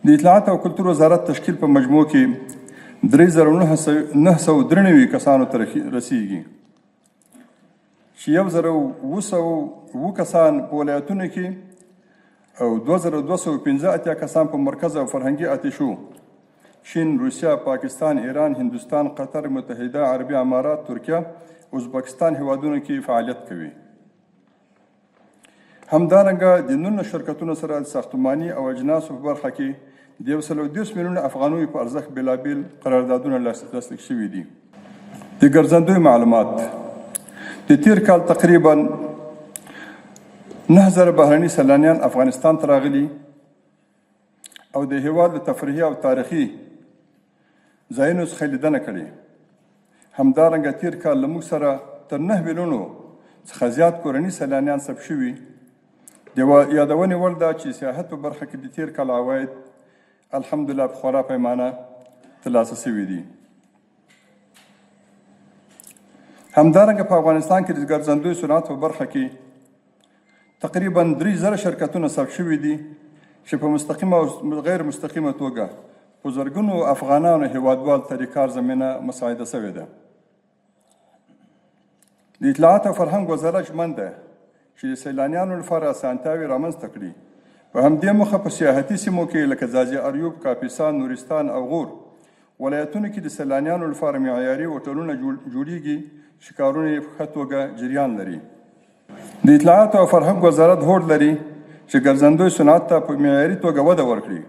د اطلاعات او کلتور وزارت تشکیل په مجموع کې 3993 کسانو ته رسیږي چې 1907 کسان په ولایتونو کې او 2215 کسان په مرکز او فرهنګي آتشو چین، روسیه، پاکستان، ایران، هندوستان، قطر، متحده عربي امارات، ترکیه، ازبکستان هیوادونو کې فعالیت کوي. همدارنګه د 19 شرکتونو سره د ساختماني او اجناسو په برخه کې د 130 میلیونه افغانیو په ارزښت بېلابېل قراردادونه لاسلیک شوي دي. د ګرځندوی معلومات د تیر کال تقریبا 9000 بهرني سیلانیان افغانستان ته راغلي او د هیواد د تفریحي او تاریخي ځایونو څخه لیدنه کړې. همدارنګه تیر کال له موږ سره تر 9 میلیونو څخه زیات کورني سیلانیان ثبت شوي. د یادونې وړ ده چې سیاحت په برخه کې د تیر کال عواید الحمدلله په خورا پیمانه ترلاسه شوي دي. همدارنګه په افغانستان کې د ګرځندوی صنعت په برخه کې تقریبا 3000 شرکتونه ثبت شوي دي چې په مستقیمه او غیر مستقیمه توګه په زرګونو افغانانو هیوادوال ته د کار زمینه مساعده شوې ده. د اطلاعات او فرهنګ وزارت ژمن ده چې د سیلانیانو لپاره اسانتیاوې رامنځته کړي. په همدې موخه په سیاحتي سیمو کې لکه ځاځي اریوب، کاپیسا، نورستان او غور ولایتونو کې د سیلانیانو لپاره معیاري هوټلونه جوړیږي چې کارونه یې په ښه توګه جریان لري. د اطلاعات او فرهنګ وزارت هوډ لري چې ګرځندوی صنعت ته په معیاري توګه وده ورکړي.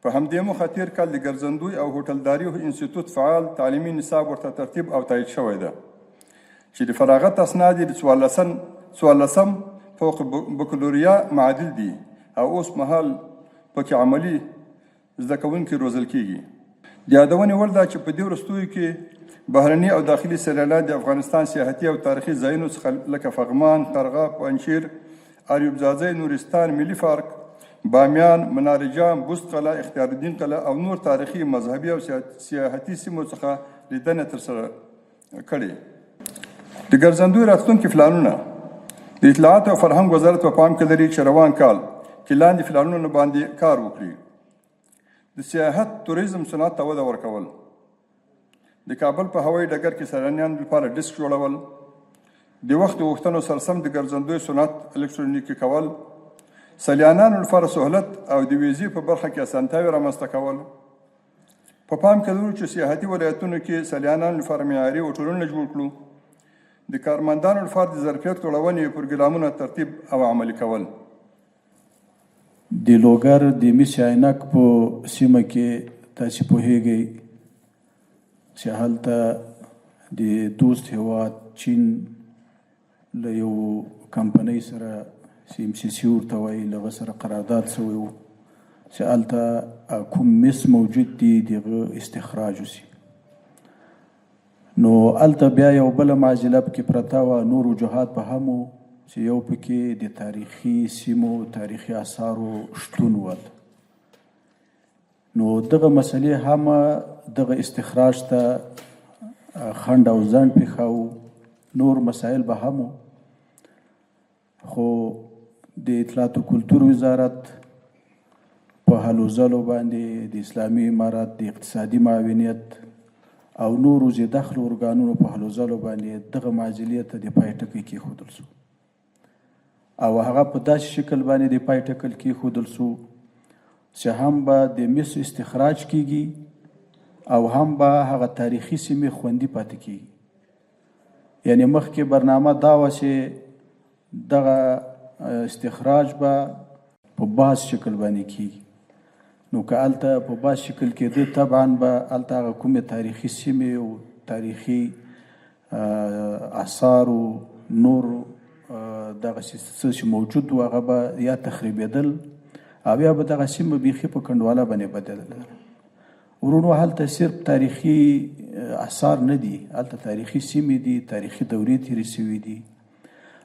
په همدې موخه تیر کال د ګرځندوی او هوټلداري انسټیټوت فعال تعلیمي نصاب ورته ترتیب او تایید شوی ده چې د فراغت اسناد یې د 14 فوق بکالوریا معادل دي او اوس مهال پکې عملي زده کوونکي روزل کیږي. د یادونې وړ ده چې په دې وروستیو کې بهرني او داخلي سیلانیان د افغانستان سیاحتي او تاریخي ځایونو څخه لکه فغمان، قرغه، پنجشیر، اریوب ځاځی، نورستان، ملي پارک، بامیان، منار جام، بست قلعه، اختیار الدین قلعه او نور تاریخي، مذهبي او سیاحتي سیمو څخه لیدنه ترسره کړې. د ګرځندوی راتلونکي پلانونه د اطلاعات او فرهنګ وزارت په پام کې لري چې روان کال کې لاندې پلانونو باندې کار وکړي. د سیاحت توریزم صنعت ته وده ورکول، د کابل په هوایي ډګر کې سیلانیانو لپاره ډیسک جوړول، د وخت غوښتنو سره سم د ګرځندوی صنعت الکترونیکي کول، سیلانیانو لپاره سهولت او د ویزې په برخه کې اسانتیاوې رامنځته کول. په پام کې لرو چې سیاحتي ولایتونو کې سیلانیانو لپاره معیاري هوټلونه جوړ کړو. د کارمندانو لپاره د ظرفیت لوړونې پروګرامونه ترتیب او عملي کول. د لوګر د مس عینک په سیمه کې تاسو پوهیږئ چې هلته د دوست هیواد چین له یو کمپنۍ سره CMCC ورته وایي له سره قرارداد شوی و چې هلته کوم مس موجود دي دغه استخراج وشي. نو هلته بیا یو بله معضله پکې پرته وه، نور وجوهات به هم و چې یو پکې د تاریخي سیمو تاریخي اثارو شتون ول. نو دغه مسلې هم دغه استخراج ته خنډ او ځنډ پېښاوه. نور مسایل به هم و، خو د اطلاعات و کلتور وزارت په هلو ځلو باندې د اسلامي امارت د اقتصادي معاونیت او نورو ذي دخل ارګانونو په هلو ځلو باندې دغه معضلې ته د پای ټکی کېښودل سو او هغه په داسې شکل باندې د پای ټکل کېښودل سو چې هم به د مس استخراج کیږي او هم به هغه تاریخي سیمې خوندي پاتې کیږي. یعنی مخکې برنامه دا وه چې دغه استخراج به په باز شکل باندې کیږي. نو که هلته په باز شکل کېده طبعا به هلته هغه کومې تاریخي سیمې او تاریخي آثار او نور دغه څه چې موجود و هغه به یا تخریبېدل او یا به دغه سیمه بیخي په کنډواله باندې بدلېدل. ورونو هلته صرف تاریخي آثار نه دي، هلته تاریخي سیمې دي، تاریخي دورې تېرې شوي دي.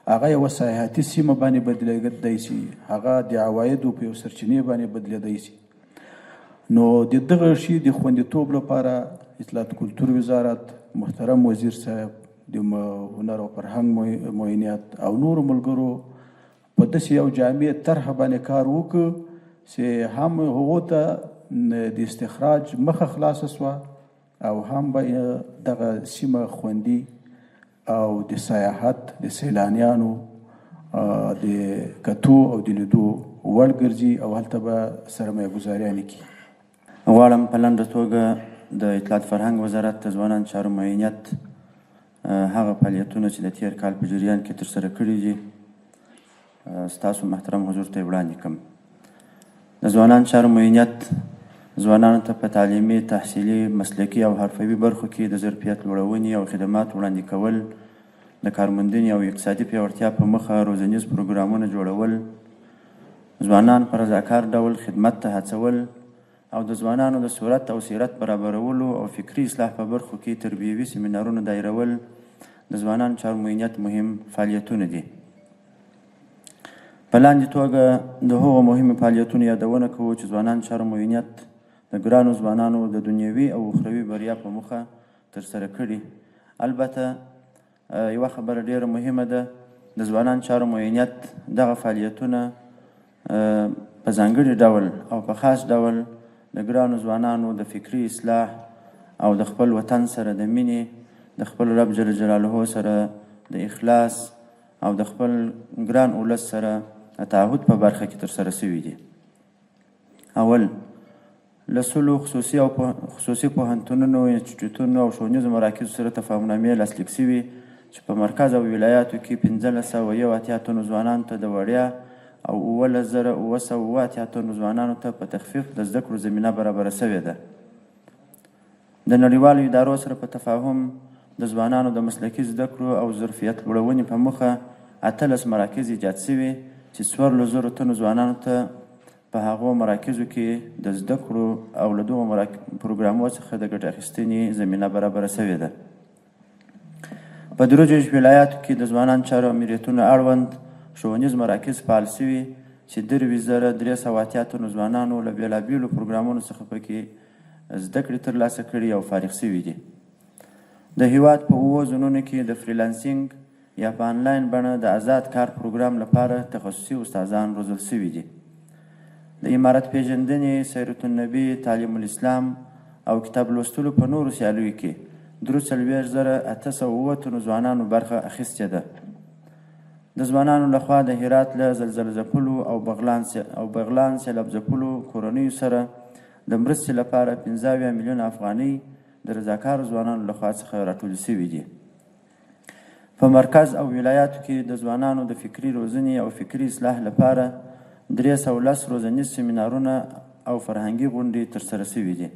هغه یوه سیاحتي سیمه باندې بدلېدی شي، هغه د عوایدو په یو سرچینې باندې بدلېدی شي. نو د دغه شي د خوندیتوب لپاره اطلاعات کلتور وزارت، محترم وزیر صاحب، د هنر او فرهنګ معاونیت او نورو ملګرو په داسې یو جامع طرحه باندې کار وکړ چې هم هغو ته د استخراج مخه خلاصه سوه او هم به دغه سیمه خوندي او د سیاحت د سیلانیانو د کتو او د لیدو وړ ګرځي او هلته به سرمایه ګذاریانې کړي. غواړم په لنډه توګه د اطلاعات فرهنګ وزارت د ځوانانو چارو معینیت هغه فعالیتونه چې د تیر کال په جریان کې ترسره کړي دي ستاسو محترم حضور ته وړاندې کړم. د ځوانانو چارو معینیت ځوانانو ته په تعلیمي، تحصیلي، مسلکي او حرفوي برخو کې د ظرفیت لوړونې او خدمات وړاندې کول، د کارموندنې او اقتصادي پیاوړتیا په موخه روزنیز پروګرامونه جوړول، ځوانان په رضاکار ډول خدمت ته هڅول او د ځوانانو د صورت او سیرت برابرولو او فکري اصلاح په برخو کې تربیوي سیمینارونه دایرول د ځوانانو چارو معینیت مهم فعالیتونه دي. په لاندې توګه د هغو مهمو فعالیتونو یادونه کوو چې ځوانانو چارو معینیت د ګرانو ځوانانو د دنیوي او اخروي بریا په موخه ترسره کړي. البته یوه خبره ډیره مهمه ده، د ځوانانو چارو معینیت دغه فعالیتونه په ځانګړي ډول او په خاص ډول د ګرانو ځوانانو د فکري اصلاح او د خپل وطن سره د مینې، د خپل رب جل جلاله سره د اخلاص او د خپل ګران اولس سره د تعهد په برخه کې ترسره سوي دي. اول، له سلو خصوصي پوهنتونونو، انسټیټیوټونو او ښوونیزو مراکزو سره تفاهمنامې لاسلیک سوي چې په مرکز او ولایاتو کې 1581 تنو ځوانانو ته د وړیا او 11987 تنو ځوانانو ته په تخفیف د زده کړو زمینه برابره سوې ده. د نړیوالو ادارو سره په تفاهم د ځوانانو د مسلکي زده کړو او ظرفیت لوړونې په موخه 18 مراکز ایجاد سوي چې 14,000 تنو ځوانانو ته په هغو مراکزو کې د زده کړو او له دغو پروګرامونو څخه د ګټې اخیستنې زمینه برابره سوې ده. په درو جوش ولایاتو کې د ځوانانو چارو امریتونو اړوند ښوونیز مراکز فعال سوي چې 23,380 تنو ځوانانو له بېلابېلو پروګرامونو څخه پکې زده کړې ترلاسه کړي او فارغ سوي دي. د هیواد په 7 زونونو کې د فریلانسینګ یا په آنلاین بڼه د آزاد کار پروګرام لپاره تخصصي استادان روزل سوي دي. د عمارت پیژندنې، سیرت النبي، تعلیم الاسلام او کتاب لوستلو په نورو سیالیو کې 43,807 تنو ځوانانو برخه اخیستې ده. د ځوانانو لخوا د هرات له زلزله ځپلو او بغلان سیلاب ځپلو کورنیو سره د مرستې لپاره 15 میلیون افغانۍ د رضاکارو ځوانانو لخوا څخه راټولې سوي دي. په مرکز او ولایاتو کې د ځوانانو د فکري روزنې او فکري اصلاح لپاره 310 روزنیز سیمینارونه او فرهنګي غونډې ترسره سوي دي.